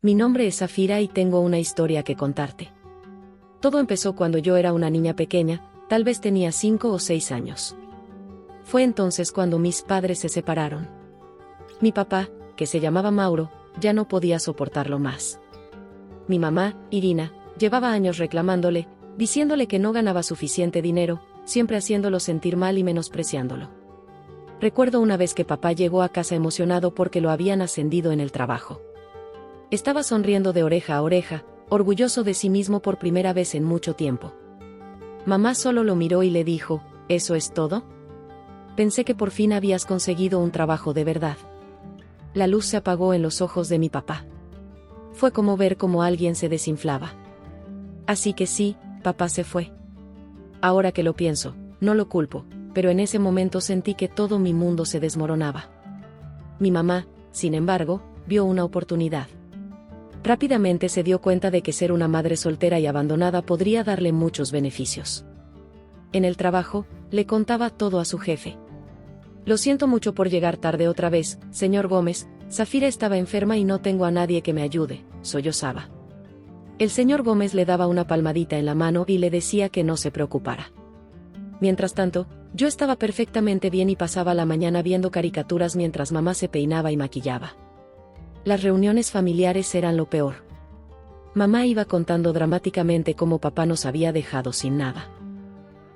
Mi nombre es Zafira y tengo una historia que contarte. Todo empezó cuando yo era una niña pequeña, tal vez tenía 5 o 6 años. Fue entonces cuando mis padres se separaron. Mi papá, que se llamaba Mauro, ya no podía soportarlo más. Mi mamá, Irina, llevaba años reclamándole, diciéndole que no ganaba suficiente dinero, siempre haciéndolo sentir mal y menospreciándolo. Recuerdo una vez que papá llegó a casa emocionado porque lo habían ascendido en el trabajo. Estaba sonriendo de oreja a oreja, orgulloso de sí mismo por primera vez en mucho tiempo. Mamá solo lo miró y le dijo, ¿eso es todo? Pensé que por fin habías conseguido un trabajo de verdad. La luz se apagó en los ojos de mi papá. Fue como ver cómo alguien se desinflaba. Así que sí, papá se fue. Ahora que lo pienso, no lo culpo, pero en ese momento sentí que todo mi mundo se desmoronaba. Mi mamá, sin embargo, vio una oportunidad. Rápidamente se dio cuenta de que ser una madre soltera y abandonada podría darle muchos beneficios. En el trabajo, le contaba todo a su jefe. Lo siento mucho por llegar tarde otra vez, señor Gómez, Zafira estaba enferma y no tengo a nadie que me ayude, sollozaba. El señor Gómez le daba una palmadita en la mano y le decía que no se preocupara. Mientras tanto, yo estaba perfectamente bien y pasaba la mañana viendo caricaturas mientras mamá se peinaba y maquillaba. Las reuniones familiares eran lo peor. Mamá iba contando dramáticamente cómo papá nos había dejado sin nada.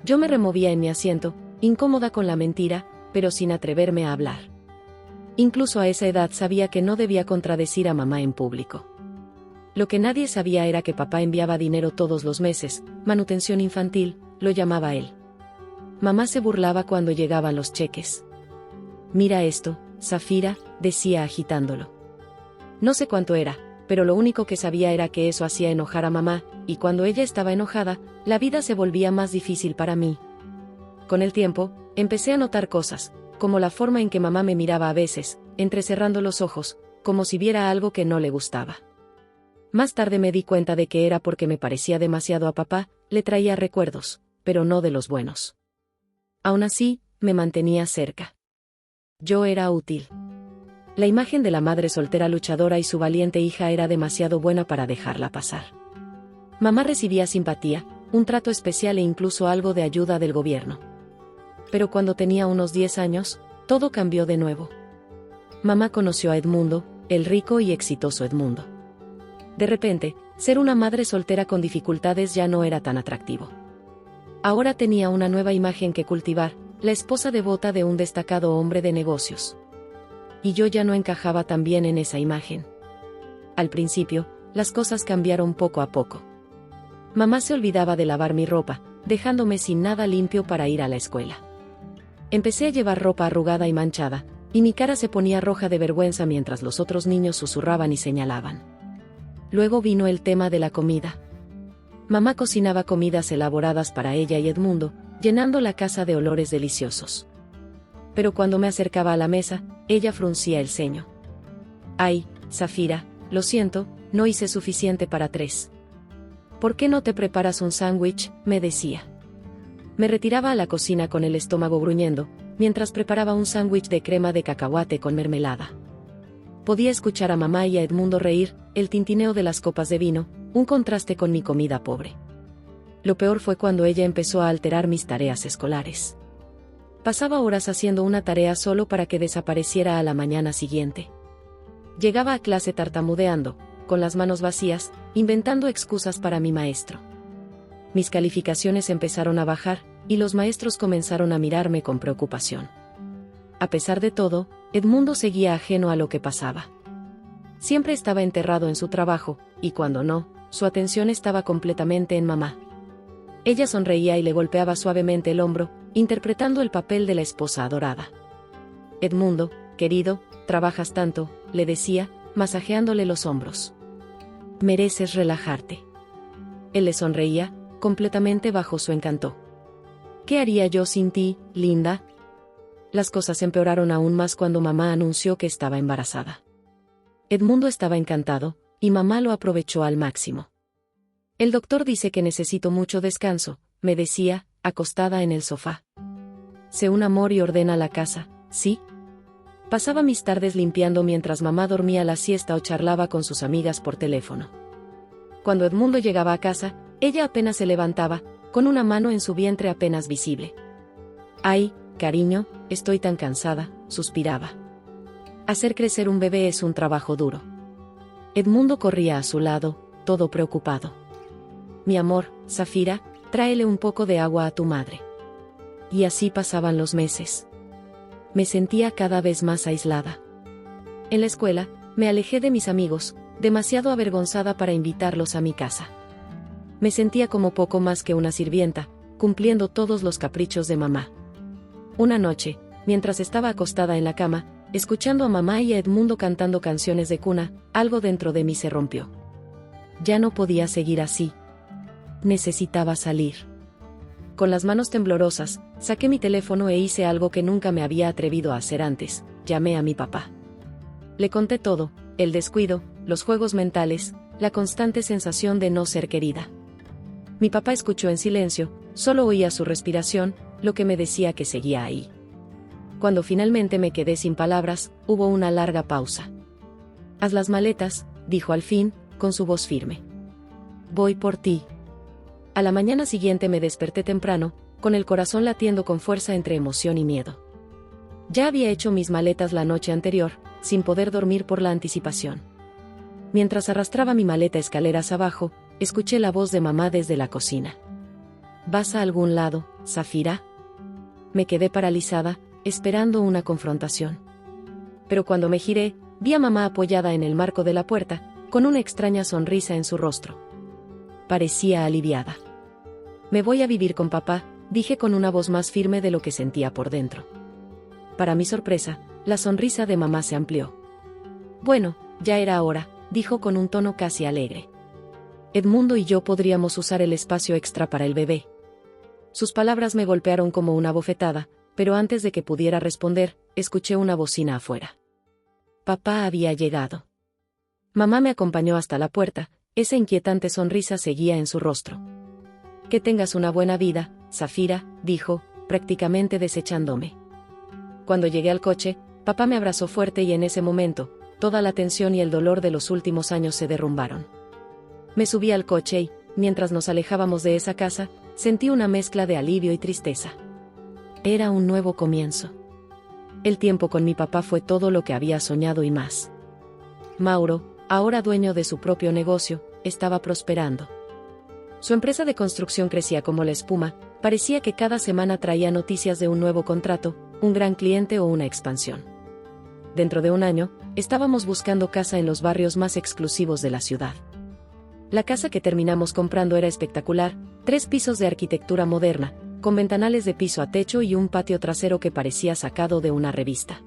Yo me removía en mi asiento, incómoda con la mentira, pero sin atreverme a hablar. Incluso a esa edad sabía que no debía contradecir a mamá en público. Lo que nadie sabía era que papá enviaba dinero todos los meses, manutención infantil, lo llamaba él. Mamá se burlaba cuando llegaban los cheques. Mira esto, Zafira, decía agitándolo. No sé cuánto era, pero lo único que sabía era que eso hacía enojar a mamá, y cuando ella estaba enojada, la vida se volvía más difícil para mí. Con el tiempo, empecé a notar cosas, como la forma en que mamá me miraba a veces, entrecerrando los ojos, como si viera algo que no le gustaba. Más tarde me di cuenta de que era porque me parecía demasiado a papá, le traía recuerdos, pero no de los buenos. Aún así, me mantenía cerca. Yo era útil. La imagen de la madre soltera luchadora y su valiente hija era demasiado buena para dejarla pasar. Mamá recibía simpatía, un trato especial e incluso algo de ayuda del gobierno. Pero cuando tenía unos 10 años, todo cambió de nuevo. Mamá conoció a Edmundo, el rico y exitoso Edmundo. De repente, ser una madre soltera con dificultades ya no era tan atractivo. Ahora tenía una nueva imagen que cultivar, la esposa devota de un destacado hombre de negocios. Y yo ya no encajaba tan bien en esa imagen. Al principio, las cosas cambiaron poco a poco. Mamá se olvidaba de lavar mi ropa, dejándome sin nada limpio para ir a la escuela. Empecé a llevar ropa arrugada y manchada, y mi cara se ponía roja de vergüenza mientras los otros niños susurraban y señalaban. Luego vino el tema de la comida. Mamá cocinaba comidas elaboradas para ella y Edmundo, llenando la casa de olores deliciosos. Pero cuando me acercaba a la mesa, ella fruncía el ceño. Ay, Zafira, lo siento, no hice suficiente para 3. ¿Por qué no te preparas un sándwich?, me decía. Me retiraba a la cocina con el estómago gruñendo, mientras preparaba un sándwich de crema de cacahuate con mermelada. Podía escuchar a mamá y a Edmundo reír, el tintineo de las copas de vino, un contraste con mi comida pobre. Lo peor fue cuando ella empezó a alterar mis tareas escolares. Pasaba horas haciendo una tarea solo para que desapareciera a la mañana siguiente. Llegaba a clase tartamudeando, con las manos vacías, inventando excusas para mi maestro. Mis calificaciones empezaron a bajar, y los maestros comenzaron a mirarme con preocupación. A pesar de todo, Edmundo seguía ajeno a lo que pasaba. Siempre estaba enterrado en su trabajo, y cuando no, su atención estaba completamente en mamá. Ella sonreía y le golpeaba suavemente el hombro, interpretando el papel de la esposa adorada. Edmundo, querido, trabajas tanto, le decía, masajeándole los hombros. Mereces relajarte. Él le sonreía, completamente bajo su encanto. ¿Qué haría yo sin ti, linda? Las cosas empeoraron aún más cuando mamá anunció que estaba embarazada. Edmundo estaba encantado, y mamá lo aprovechó al máximo. El doctor dice que necesito mucho descanso, me decía, acostada en el sofá. Sé un amor y ordena la casa, ¿sí? Pasaba mis tardes limpiando mientras mamá dormía la siesta o charlaba con sus amigas por teléfono. Cuando Edmundo llegaba a casa, ella apenas se levantaba, con una mano en su vientre apenas visible. «Ay, cariño, estoy tan cansada», suspiraba. Hacer crecer un bebé es un trabajo duro. Edmundo corría a su lado, todo preocupado. «Mi amor, Zafira, tráele un poco de agua a tu madre». Y así pasaban los meses. Me sentía cada vez más aislada. En la escuela, me alejé de mis amigos, demasiado avergonzada para invitarlos a mi casa. Me sentía como poco más que una sirvienta, cumpliendo todos los caprichos de mamá. Una noche, mientras estaba acostada en la cama, escuchando a mamá y a Edmundo cantando canciones de cuna, algo dentro de mí se rompió. Ya no podía seguir así. Necesitaba salir. Con las manos temblorosas, saqué mi teléfono e hice algo que nunca me había atrevido a hacer antes: llamé a mi papá. Le conté todo: el descuido, los juegos mentales, la constante sensación de no ser querida. Mi papá escuchó en silencio, solo oía su respiración, lo que me decía que seguía ahí. Cuando finalmente me quedé sin palabras, hubo una larga pausa. «Haz las maletas», dijo al fin, con su voz firme. «Voy por ti». A la mañana siguiente me desperté temprano, con el corazón latiendo con fuerza entre emoción y miedo. Ya había hecho mis maletas la noche anterior, sin poder dormir por la anticipación. Mientras arrastraba mi maleta escaleras abajo, escuché la voz de mamá desde la cocina. «¿Vas a algún lado, Zafira?». Me quedé paralizada, esperando una confrontación. Pero cuando me giré, vi a mamá apoyada en el marco de la puerta, con una extraña sonrisa en su rostro. Parecía aliviada. «Me voy a vivir con papá», dije con una voz más firme de lo que sentía por dentro. Para mi sorpresa, la sonrisa de mamá se amplió. «Bueno, ya era hora», dijo con un tono casi alegre. «Edmundo y yo podríamos usar el espacio extra para el bebé». Sus palabras me golpearon como una bofetada, pero antes de que pudiera responder, escuché una bocina afuera. Papá había llegado. Mamá me acompañó hasta la puerta, esa inquietante sonrisa seguía en su rostro. «Que tengas una buena vida, Zafira», dijo, prácticamente desechándome. Cuando llegué al coche, papá me abrazó fuerte y en ese momento, toda la tensión y el dolor de los últimos años se derrumbaron. Me subí al coche y, mientras nos alejábamos de esa casa, sentí una mezcla de alivio y tristeza. Era un nuevo comienzo. El tiempo con mi papá fue todo lo que había soñado y más. Mauro, ahora dueño de su propio negocio, estaba prosperando. Su empresa de construcción crecía como la espuma, parecía que cada semana traía noticias de un nuevo contrato, un gran cliente o una expansión. Dentro de un año, estábamos buscando casa en los barrios más exclusivos de la ciudad. La casa que terminamos comprando era espectacular, 3 pisos de arquitectura moderna, con ventanales de piso a techo y un patio trasero que parecía sacado de una revista.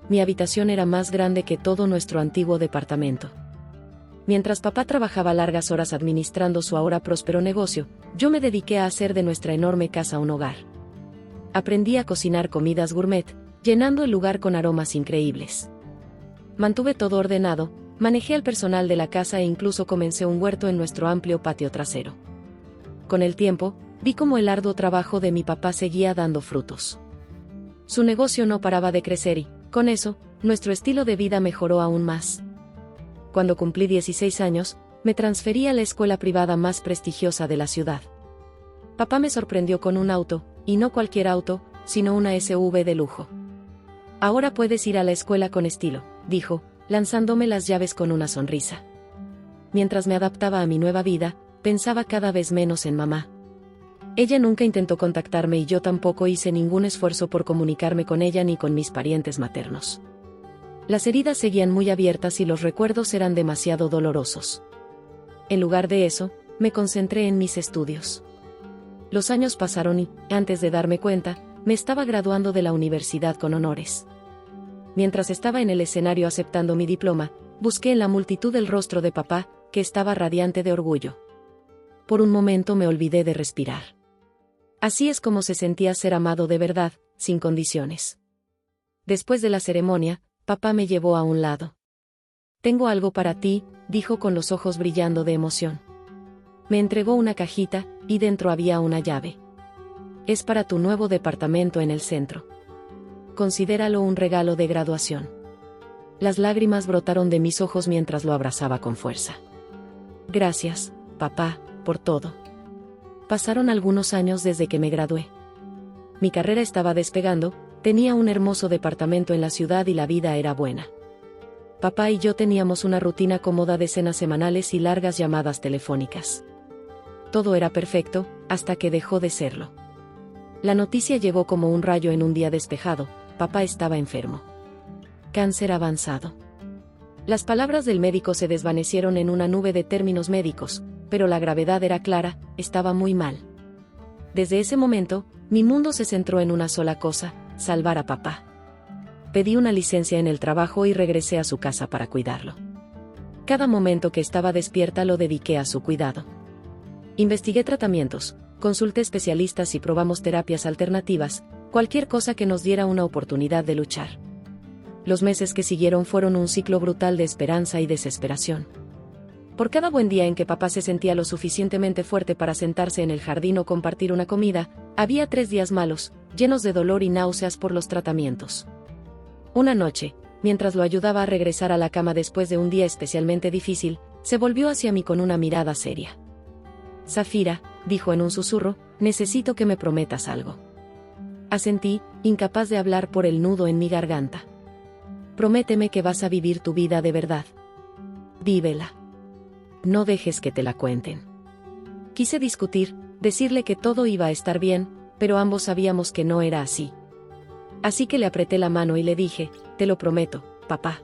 Mi habitación era más grande que todo nuestro antiguo departamento. Mientras papá trabajaba largas horas administrando su ahora próspero negocio, yo me dediqué a hacer de nuestra enorme casa un hogar. Aprendí a cocinar comidas gourmet, llenando el lugar con aromas increíbles. Mantuve todo ordenado, manejé al personal de la casa e incluso comencé un huerto en nuestro amplio patio trasero. Con el tiempo, vi cómo el arduo trabajo de mi papá seguía dando frutos. Su negocio no paraba de crecer y, con eso, nuestro estilo de vida mejoró aún más. Cuando cumplí 16 años, me transferí a la escuela privada más prestigiosa de la ciudad. Papá me sorprendió con un auto, y no cualquier auto, sino una SUV de lujo. «Ahora puedes ir a la escuela con estilo», dijo, lanzándome las llaves con una sonrisa. Mientras me adaptaba a mi nueva vida, pensaba cada vez menos en mamá. Ella nunca intentó contactarme y yo tampoco hice ningún esfuerzo por comunicarme con ella ni con mis parientes maternos. Las heridas seguían muy abiertas y los recuerdos eran demasiado dolorosos. En lugar de eso, me concentré en mis estudios. Los años pasaron y, antes de darme cuenta, me estaba graduando de la universidad con honores. Mientras estaba en el escenario aceptando mi diploma, busqué en la multitud el rostro de papá, que estaba radiante de orgullo. Por un momento me olvidé de respirar. Así es como se sentía ser amado de verdad, sin condiciones. Después de la ceremonia, papá me llevó a un lado. «Tengo algo para ti», dijo con los ojos brillando de emoción. Me entregó una cajita, y dentro había una llave. «Es para tu nuevo departamento en el centro». considéralo un regalo de graduación. Las lágrimas brotaron de mis ojos mientras lo abrazaba con fuerza. Gracias, papá, por todo. Pasaron algunos años desde que me gradué. Mi carrera estaba despegando, tenía un hermoso departamento en la ciudad y la vida era buena. Papá y yo teníamos una rutina cómoda de cenas semanales y largas llamadas telefónicas. Todo era perfecto, hasta que dejó de serlo. La noticia llegó como un rayo en un día despejado: papá estaba enfermo. Cáncer avanzado. Las palabras del médico se desvanecieron en una nube de términos médicos, pero la gravedad era clara: estaba muy mal. Desde ese momento, mi mundo se centró en una sola cosa: salvar a papá. Pedí una licencia en el trabajo y regresé a su casa para cuidarlo. Cada momento que estaba despierta lo dediqué a su cuidado. Investigué tratamientos, consulté especialistas y probamos terapias alternativas, cualquier cosa que nos diera una oportunidad de luchar. Los meses que siguieron fueron un ciclo brutal de esperanza y desesperación. Por cada buen día en que papá se sentía lo suficientemente fuerte para sentarse en el jardín o compartir una comida, había 3 días malos, llenos de dolor y náuseas por los tratamientos. Una noche, mientras lo ayudaba a regresar a la cama después de un día especialmente difícil, se volvió hacia mí con una mirada seria. Zafira, dijo en un susurro, necesito que me prometas algo. Asentí, incapaz de hablar por el nudo en mi garganta. Prométeme que vas a vivir tu vida de verdad. Vívela. No dejes que te la cuenten. Quise discutir, decirle que todo iba a estar bien, pero ambos sabíamos que no era así. Así que le apreté la mano y le dije: te lo prometo, papá.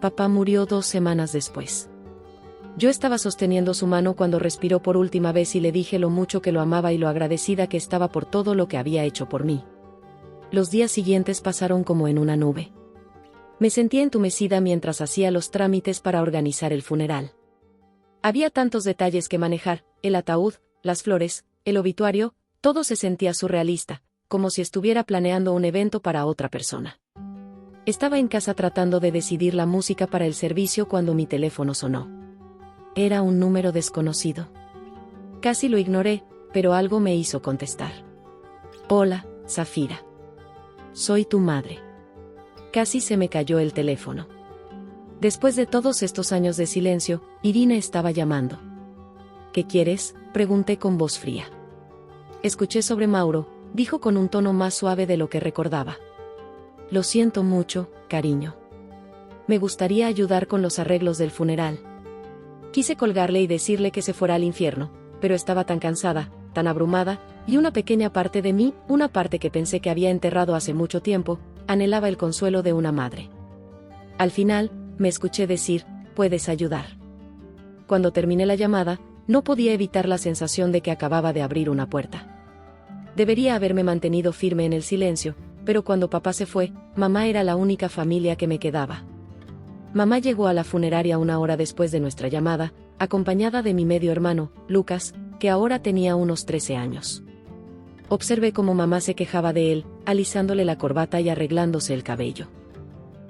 Papá murió 2 semanas después. Yo estaba sosteniendo su mano cuando respiró por última vez y le dije lo mucho que lo amaba y lo agradecida que estaba por todo lo que había hecho por mí. Los días siguientes pasaron como en una nube. Me sentía entumecida mientras hacía los trámites para organizar el funeral. Había tantos detalles que manejar: el ataúd, las flores, el obituario, todo se sentía surrealista, como si estuviera planeando un evento para otra persona. Estaba en casa tratando de decidir la música para el servicio cuando mi teléfono sonó. Era un número desconocido. Casi lo ignoré, pero algo me hizo contestar. Hola, Zafira. Soy tu madre. Casi se me cayó el teléfono. Después de todos estos años de silencio, Irina estaba llamando. ¿Qué quieres?, pregunté con voz fría. Escuché sobre Mauro, dijo con un tono más suave de lo que recordaba. Lo siento mucho, cariño. Me gustaría ayudar con los arreglos del funeral. Quise colgarle y decirle que se fuera al infierno, pero estaba tan cansada, tan abrumada, y una pequeña parte de mí, una parte que pensé que había enterrado hace mucho tiempo, anhelaba el consuelo de una madre. Al final, me escuché decir: puedes ayudar. Cuando terminé la llamada, no podía evitar la sensación de que acababa de abrir una puerta. Debería haberme mantenido firme en el silencio, pero cuando papá se fue, mamá era la única familia que me quedaba. Mamá llegó a la funeraria 1 hora después de nuestra llamada, acompañada de mi medio hermano, Lucas, que ahora tenía unos 13 años. Observé cómo mamá se quejaba de él, alisándole la corbata y arreglándose el cabello.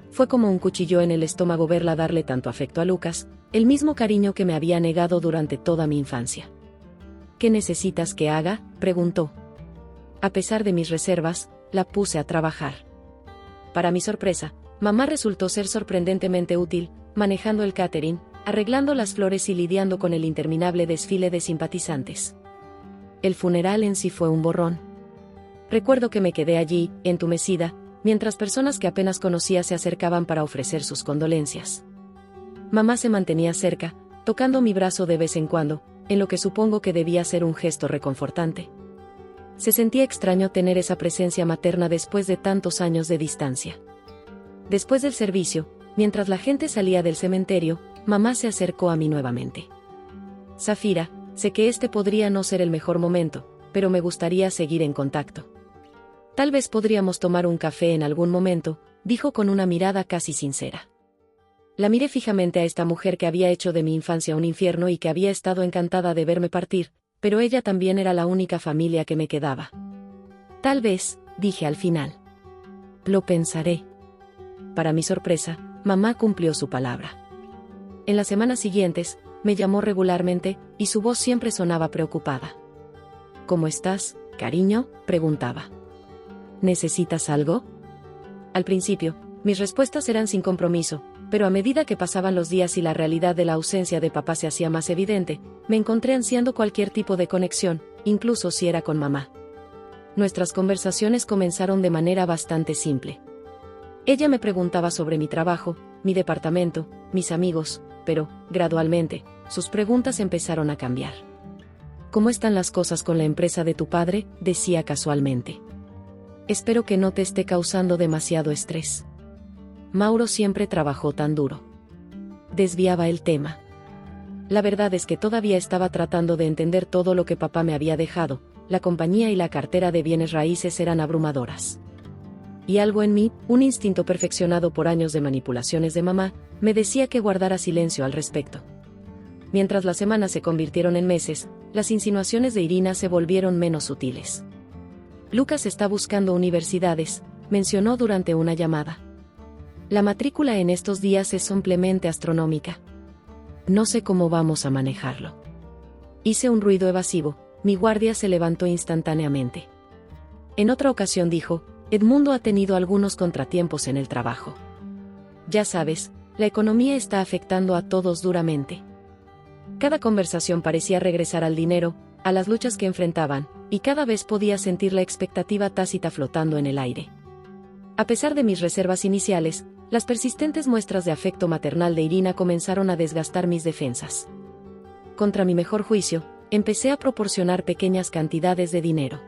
Fue como un cuchillo en el estómago verla darle tanto afecto a Lucas, el mismo cariño que me había negado durante toda mi infancia. ¿Qué necesitas que haga?, preguntó. A pesar de mis reservas, la puse a trabajar. Para mi sorpresa, mamá resultó ser sorprendentemente útil, manejando el catering, arreglando las flores y lidiando con el interminable desfile de simpatizantes. El funeral en sí fue un borrón. Recuerdo que me quedé allí, entumecida, mientras personas que apenas conocía se acercaban para ofrecer sus condolencias. Mamá se mantenía cerca, tocando mi brazo de vez en cuando, en lo que supongo que debía ser un gesto reconfortante. Se sentía extraño tener esa presencia materna después de tantos años de distancia. Después del servicio, mientras la gente salía del cementerio, mamá se acercó a mí nuevamente. Zafira, sé que este podría no ser el mejor momento, pero me gustaría seguir en contacto. Tal vez podríamos tomar un café en algún momento, dijo con una mirada casi sincera. La miré fijamente a esta mujer que había hecho de mi infancia un infierno y que había estado encantada de verme partir, pero ella también era la única familia que me quedaba. Tal vez, dije al final. Lo pensaré. Para mi sorpresa, mamá cumplió su palabra. En las semanas siguientes, me llamó regularmente, y su voz siempre sonaba preocupada. ¿Cómo estás, cariño?, preguntaba. ¿Necesitas algo? Al principio, mis respuestas eran sin compromiso, pero a medida que pasaban los días y la realidad de la ausencia de papá se hacía más evidente, me encontré ansiando cualquier tipo de conexión, incluso si era con mamá. Nuestras conversaciones comenzaron de manera bastante simple. Ella me preguntaba sobre mi trabajo, mi departamento, mis amigos, pero, gradualmente, sus preguntas empezaron a cambiar. ¿Cómo están las cosas con la empresa de tu padre?, decía casualmente. Espero que no te esté causando demasiado estrés. Mauro siempre trabajó tan duro. Desviaba el tema. La verdad es que todavía estaba tratando de entender todo lo que papá me había dejado. La compañía y la cartera de bienes raíces eran abrumadoras. Y algo en mí, un instinto perfeccionado por años de manipulaciones de mamá, me decía que guardara silencio al respecto. Mientras las semanas se convirtieron en meses, las insinuaciones de Irina se volvieron menos sutiles. Lucas está buscando universidades, mencionó durante una llamada. La matrícula en estos días es simplemente astronómica. No sé cómo vamos a manejarlo. Hice un ruido evasivo, mi guardia se levantó instantáneamente. En otra ocasión dijo, Edmundo ha tenido algunos contratiempos en el trabajo. Ya sabes, la economía está afectando a todos duramente. Cada conversación parecía regresar al dinero, a las luchas que enfrentaban, y cada vez podía sentir la expectativa tácita flotando en el aire. A pesar de mis reservas iniciales, las persistentes muestras de afecto maternal de Irina comenzaron a desgastar mis defensas. Contra mi mejor juicio, empecé a proporcionar pequeñas cantidades de dinero.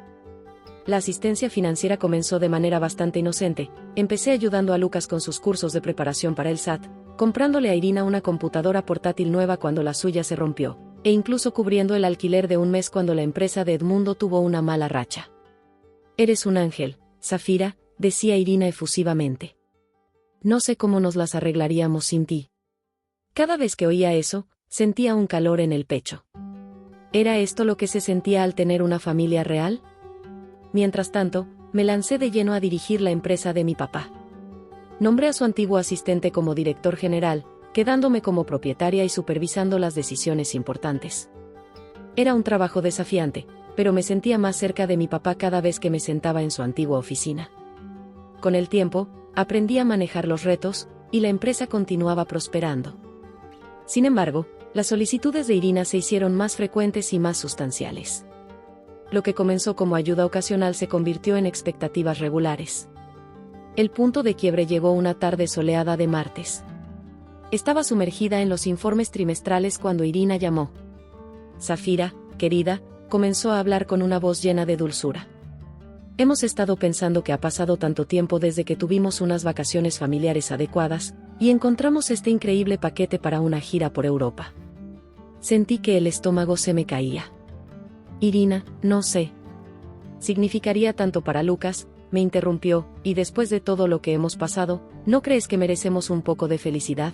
La asistencia financiera comenzó de manera bastante inocente. Empecé ayudando a Lucas con sus cursos de preparación para el SAT, comprándole a Irina una computadora portátil nueva cuando la suya se rompió, e incluso cubriendo el alquiler de un mes cuando la empresa de Edmundo tuvo una mala racha. Eres un ángel, Zafira, decía Irina efusivamente. No sé cómo nos las arreglaríamos sin ti. Cada vez que oía eso, sentía un calor en el pecho. ¿Era esto lo que se sentía al tener una familia real? Mientras tanto, me lancé de lleno a dirigir la empresa de mi papá. Nombré a su antiguo asistente como director general, quedándome como propietaria y supervisando las decisiones importantes. Era un trabajo desafiante, pero me sentía más cerca de mi papá cada vez que me sentaba en su antigua oficina. Con el tiempo, aprendí a manejar los retos, y la empresa continuaba prosperando. Sin embargo, las solicitudes de Irina se hicieron más frecuentes y más sustanciales. Lo que comenzó como ayuda ocasional se convirtió en expectativas regulares. El punto de quiebre llegó una tarde soleada de martes. Estaba sumergida en los informes trimestrales cuando Irina llamó. Zafira, querida, comenzó a hablar con una voz llena de dulzura. Hemos estado pensando que ha pasado tanto tiempo desde que tuvimos unas vacaciones familiares adecuadas, y encontramos este increíble paquete para una gira por Europa. Sentí que el estómago se me caía. Irina, no sé. ¿Significaría tanto para Lucas?, me interrumpió, y después de todo lo que hemos pasado, ¿no crees que merecemos un poco de felicidad?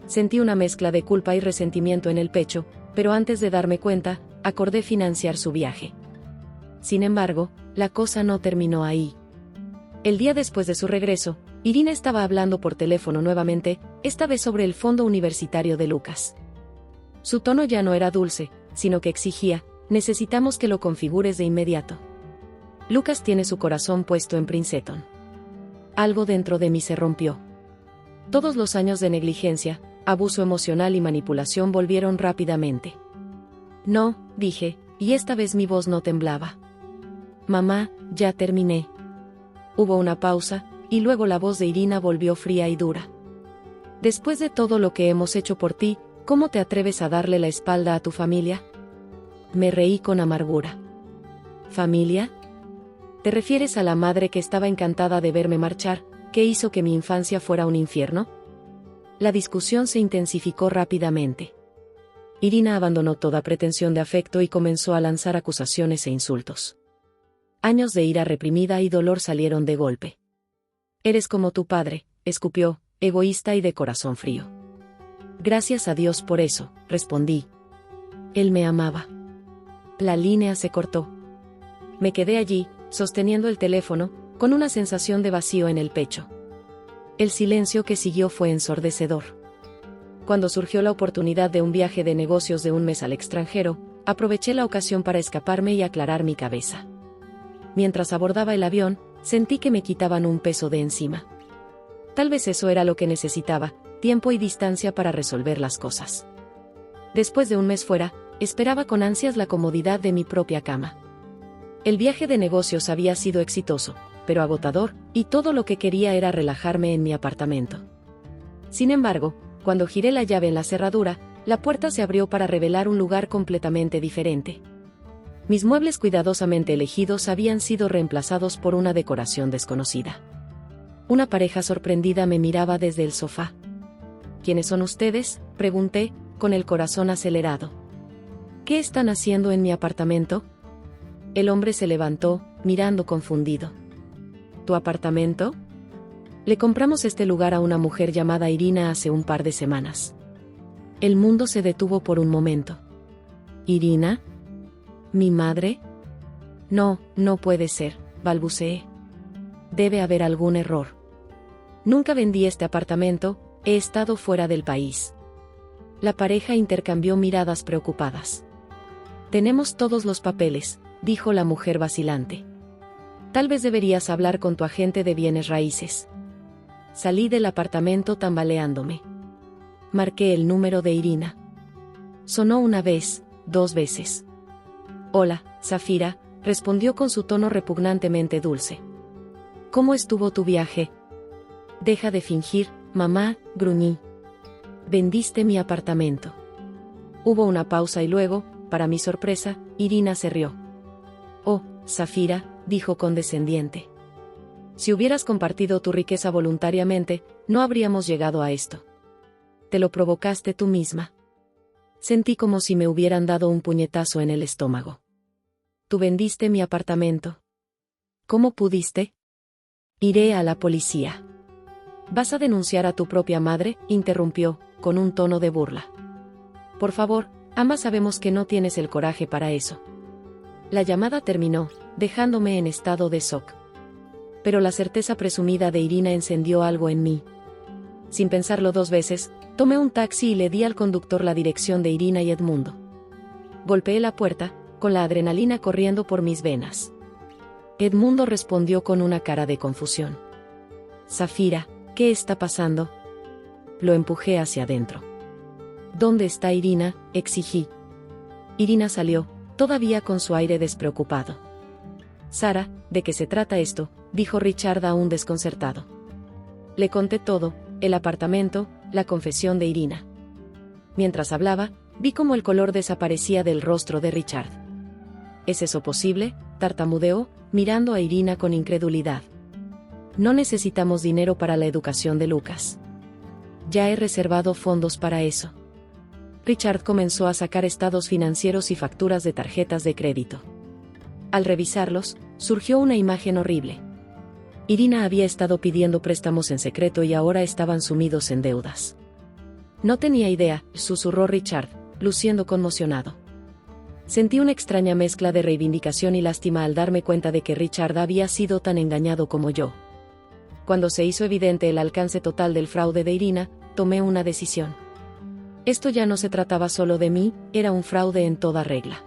Sentí una mezcla de culpa y resentimiento en el pecho, pero antes de darme cuenta, acordé financiar su viaje. Sin embargo, la cosa no terminó ahí. El día después de su regreso, Irina estaba hablando por teléfono nuevamente, esta vez sobre el fondo universitario de Lucas. Su tono ya no era dulce, sino que exigía, necesitamos que lo configures de inmediato. Lucas tiene su corazón puesto en Princeton. Algo dentro de mí se rompió. Todos los años de negligencia, abuso emocional y manipulación volvieron rápidamente. No, dije, y esta vez mi voz no temblaba. Mamá, ya terminé. Hubo una pausa, y luego la voz de Irina volvió fría y dura. Después de todo lo que hemos hecho por ti, ¿cómo te atreves a darle la espalda a tu familia? Me reí con amargura. ¿Familia? ¿Te refieres a la madre que estaba encantada de verme marchar, que hizo que mi infancia fuera un infierno? La discusión se intensificó rápidamente. Irina abandonó toda pretensión de afecto y comenzó a lanzar acusaciones e insultos. Años de ira reprimida y dolor salieron de golpe. Eres como tu padre, escupió, egoísta y de corazón frío. Gracias a Dios por eso, respondí. Él me amaba. La línea se cortó. Me quedé allí, sosteniendo el teléfono, con una sensación de vacío en el pecho. El silencio que siguió fue ensordecedor. Cuando surgió la oportunidad de un viaje de negocios de un mes al extranjero, aproveché la ocasión para escaparme y aclarar mi cabeza. Mientras abordaba el avión, Sentí que me quitaban un peso de encima. Tal vez eso era lo que necesitaba, tiempo y distancia para resolver las cosas. Después de un mes fuera, esperaba con ansias la comodidad de mi propia cama. El viaje de negocios había sido exitoso, pero agotador, y todo lo que quería era relajarme en mi apartamento. Sin embargo, cuando giré la llave en la cerradura, la puerta se abrió para revelar un lugar completamente diferente. Mis muebles cuidadosamente elegidos habían sido reemplazados por una decoración desconocida. Una pareja sorprendida me miraba desde el sofá. ¿Quiénes son ustedes?, pregunté, con el corazón acelerado. ¿Qué están haciendo en mi apartamento? El hombre se levantó, mirando confundido. ¿Tu apartamento? Le compramos este lugar a una mujer llamada Irina hace un par de semanas. El mundo se detuvo por un momento. ¿Irina? ¿Mi madre? No, no puede ser, balbuceé. Debe haber algún error. Nunca vendí este apartamento, he estado fuera del país. La pareja intercambió miradas preocupadas. Tenemos todos los papeles, dijo la mujer vacilante. Tal vez deberías hablar con tu agente de bienes raíces. Salí del apartamento tambaleándome. Marqué el número de Irina. Sonó una vez, 2 veces. Hola, Zafira, respondió con su tono repugnantemente dulce. ¿Cómo estuvo tu viaje? Deja de fingir, mamá, gruñí. Vendiste mi apartamento. Hubo una pausa y luego, para mi sorpresa, Irina se rió. Oh, Zafira, dijo condescendiente. Si hubieras compartido tu riqueza voluntariamente, no habríamos llegado a esto. Te lo provocaste tú misma. Sentí como si me hubieran dado un puñetazo en el estómago. Tú vendiste mi apartamento. ¿Cómo pudiste? Iré a la policía. ¿Vas a denunciar a tu propia madre?, interrumpió, con un tono de burla. Por favor, ambas sabemos que no tienes el coraje para eso. La llamada terminó, dejándome en estado de shock. Pero la certeza presumida de Irina encendió algo en mí. Sin pensarlo 2 veces, tomé un taxi y le di al conductor la dirección de Irina y Edmundo. Golpeé la puerta, con la adrenalina corriendo por mis venas. Edmundo respondió con una cara de confusión. Zafira, ¿qué está pasando? Lo empujé hacia adentro. ¿Dónde está Irina?, exigí. Irina salió, todavía con su aire despreocupado. Sara, ¿de qué se trata esto?, dijo Richard aún desconcertado. Le conté todo, el apartamento, la confesión de Irina. Mientras hablaba, vi cómo el color desaparecía del rostro de Richard. ¿Es eso posible?, tartamudeó, mirando a Irina con incredulidad. No necesitamos dinero para la educación de Lucas. Ya he reservado fondos para eso. Richard comenzó a sacar estados financieros y facturas de tarjetas de crédito. Al revisarlos, surgió una imagen horrible. Irina había estado pidiendo préstamos en secreto y ahora estaban sumidos en deudas. No tenía idea, susurró Richard, luciendo conmocionado. Sentí una extraña mezcla de reivindicación y lástima al darme cuenta de que Richard había sido tan engañado como yo. Cuando se hizo evidente el alcance total del fraude de Irina, tomé una decisión. Esto ya no se trataba solo de mí, era un fraude en toda regla.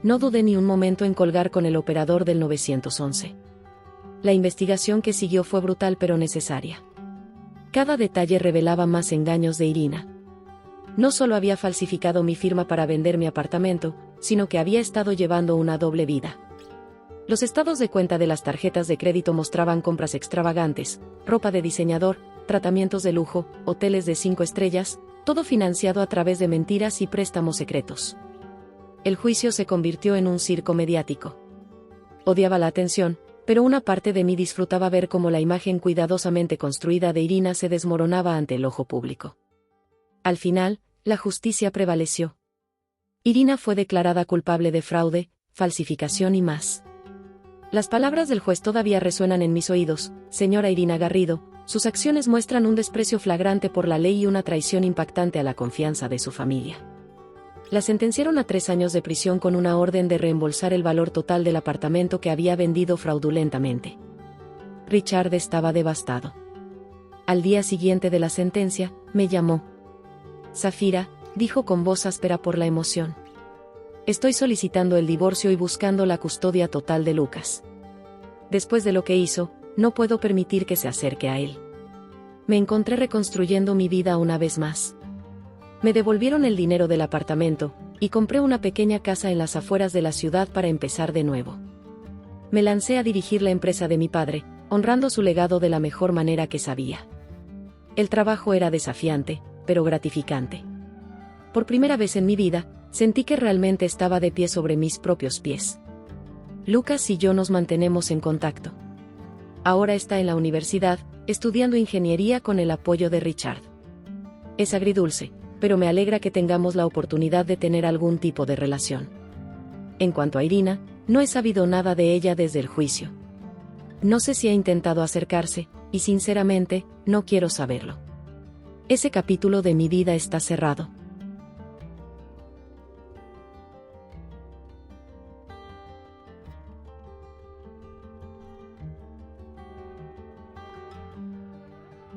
No dudé ni un momento en colgar con el operador del 911. La investigación que siguió fue brutal pero necesaria. Cada detalle revelaba más engaños de Irina. No solo había falsificado mi firma para vender mi apartamento, sino que había estado llevando una doble vida. Los estados de cuenta de las tarjetas de crédito mostraban compras extravagantes, ropa de diseñador, tratamientos de lujo, hoteles de 5 estrellas, todo financiado a través de mentiras y préstamos secretos. El juicio se convirtió en un circo mediático. Odiaba la atención, pero una parte de mí disfrutaba ver cómo la imagen cuidadosamente construida de Irina se desmoronaba ante el ojo público. Al final, la justicia prevaleció. Irina fue declarada culpable de fraude, falsificación y más. Las palabras del juez todavía resuenan en mis oídos. Señora Irina Garrido, sus acciones muestran un desprecio flagrante por la ley y una traición impactante a la confianza de su familia. La sentenciaron a 3 años de prisión con una orden de reembolsar el valor total del apartamento que había vendido fraudulentamente. Richard estaba devastado. Al día siguiente de la sentencia, me llamó. Zafira, dijo con voz áspera por la emoción. Estoy solicitando el divorcio y buscando la custodia total de Lucas. Después de lo que hizo, no puedo permitir que se acerque a él. Me encontré reconstruyendo mi vida una vez más. Me devolvieron el dinero del apartamento, y compré una pequeña casa en las afueras de la ciudad para empezar de nuevo. Me lancé a dirigir la empresa de mi padre, honrando su legado de la mejor manera que sabía. El trabajo era desafiante, pero gratificante. Por primera vez en mi vida, sentí que realmente estaba de pie sobre mis propios pies. Lucas y yo nos mantenemos en contacto. Ahora está en la universidad, estudiando ingeniería con el apoyo de Richard. Es agridulce, pero me alegra que tengamos la oportunidad de tener algún tipo de relación. En cuanto a Irina, no he sabido nada de ella desde el juicio. No sé si ha intentado acercarse, y sinceramente, no quiero saberlo. Ese capítulo de mi vida está cerrado.